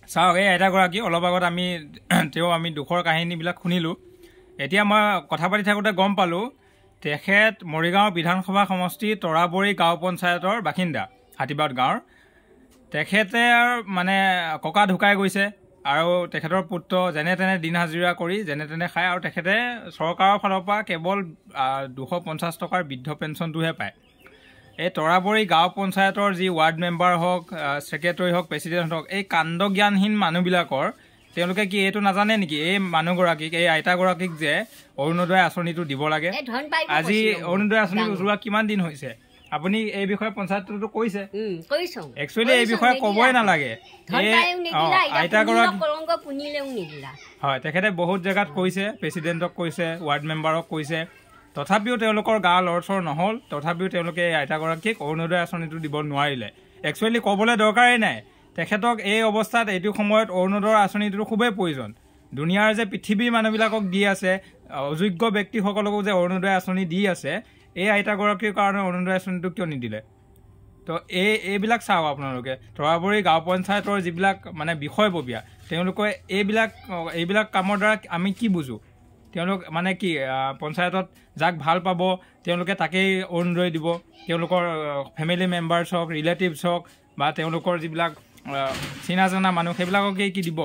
চাওক এই আইতাগৰাকী অলপ আগত আমি দুখৰ কাহিনীবিলাক শুনিলোঁ। এতিয়া মই কথা পাতি থাকোঁতে গম পালোঁ তেখেত মৰিগাঁও বিধানসভা সমষ্টিৰ তৰাবৰী গাঁও পঞ্চায়তৰ বাসিন্দা, হাতীবাদ গাঁৱৰ। তেখেতে মানে ককা ঢুকাই গৈছে আৰু তেখেতৰ পুত্ৰ যেনে তেনে দিন হাজিৰা কৰি যেনে তেনে খায় আৰু তেখেতে চৰকাৰৰ ফালৰ পৰা কেৱল 250 টকাৰ বৃদ্ধ পেঞ্চনটোহে পায়। এই তৰাবৰী গাঁও পঞ্চায়তৰ যি ৱাৰ্ড মেম্বাৰ হওক, ছেক্ৰেটাৰী হওক, প্ৰেচিডেণ্ট হওক, এই কাণ্ডজ্ঞানহীন মানুহবিলাকৰ তেওঁলোকে কি এইটো নাজানে নেকি এই মানুহগৰাকীক, এই আইতাগৰাকীক যে অৰুণোদয় আঁচনিটো দিব লাগে? আজি অৰুণোদয় আঁচনি যোৱা কিমান দিন হৈছে? আপুনি এই বিষয়ে পঞ্চায়ততো কৈছে। একচুৱেলি এই বিষয়ে ক'বই নালাগে। আইতাগৰাকী হয়, তেখেতে বহুত জেগাত কৈছে, প্ৰেচিডেণ্টক কৈছে, ৱাৰ্ড মেম্বাৰক কৈছে, তথাপিও তেওঁলোকৰ গা লৰচৰ নহ'ল। তথাপিও তেওঁলোকে এই আইতাগৰাকীক অৰুণোদয় আঁচনিটো দিব নোৱাৰিলে। একচুৱেলি ক'বলৈ দৰকাৰেই নাই। তেখেতক এই অৱস্থাত এইটো সময়ত অৰুণোদয় আঁচনিটো খুবেই প্ৰয়োজন। দুনিয়াৰ যে পৃথিৱীৰ মানুহবিলাকক দি আছে, অযোগ্য ব্যক্তিসকলকো যে অৰুণোদয় আঁচনি দি আছে, এই আইতাগৰাকীৰ কাৰণে অৰুণোদয় আঁচনিটো কিয় নিদিলে? তো এইবিলাক চাওক আপোনালোকে। তৰাবৰী গাঁও পঞ্চায়তৰ যিবিলাক মানে বিষয়ববীয়া, তেওঁলোকে এইবিলাক কামৰ দ্বাৰা আমি কি বুজোঁ? তেওঁলোক মানে কি পঞ্চায়তত যাক ভাল পাব তেওঁলোকে তাকেই অৰুণোদয় দিব। তেওঁলোকৰ ফেমিলি মেম্বাৰ্ছ হওক, ৰিলেটিভছ হওক বা তেওঁলোকৰ যিবিলাক চিনা জনা মানুহ সেইবিলাককেই কি দিব?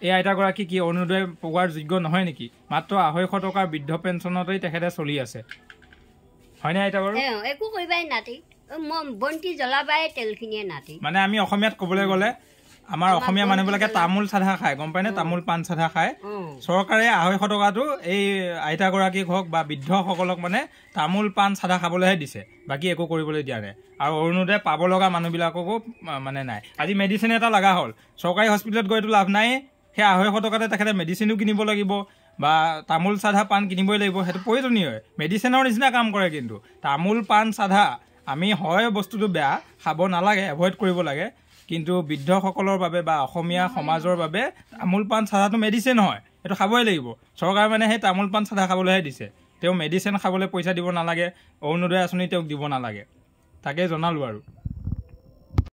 এই আইতাগৰাকী কি অৰুণোদয় পোৱাৰ যোগ্য নহয় নেকি? মাত্ৰ 250 টকাৰ বৃদ্ধ পেঞ্চনতেই তেখেতে চলি আছে, হয়নে আইতা বাৰু? একো কৰিবাই নাতি, বন্তি জ্বলাবাই তেলখিনিয়ে নাতি। মানে আমি অসমীয়াত ক'বলৈ গ'লে আমাৰ অসমীয়া মানুহবিলাকে তামোল চাধা খায়, গম পায়নে? তামোল পাণ চাধা খায়। চৰকাৰে 250 টকাটো এই আইতাগৰাকীক হওক বা বৃদ্ধসকলক মানে তামোল পাণ চাধা খাবলৈহে দিছে, বাকী একো কৰিবলৈ দিয়া নাই। আৰু অৰুণোদয় পাব লগা মানুহবিলাককো মানে নাই। আজি মেডিচিন এটা লগা হ'ল, চৰকাৰী হস্পিটেলত গৈতো লাভ নাই। সেই 250 টকাতে তেখেতে মেডিচিনো কিনিব লাগিব বা তামোল চাধা পাণ কিনিবই লাগিব। সেইটো প্ৰয়োজনীয়, মেডিচিনৰ নিচিনা কাম কৰে। কিন্তু তামোল পাণ চাধা আমি হয় বস্তুটো বেয়া, খাব নালাগে, এভইড কৰিব লাগে। কিন্তু বৃদ্ধসকলৰ বাবে বা অসমীয়া সমাজৰ বাবে তামোল পাণ চাধাটো মেডিচিন হয়, সেইটো খাবই লাগিব। চৰকাৰে মানে সেই তামোল পাণ চাধা খাবলৈহে দিছে। তেওঁ মেডিচিন খাবলৈ পইচা দিব নালাগে, অৰুণোদয় আঁচনি তেওঁক দিব নালাগে। তাকে জনালোঁ আৰু।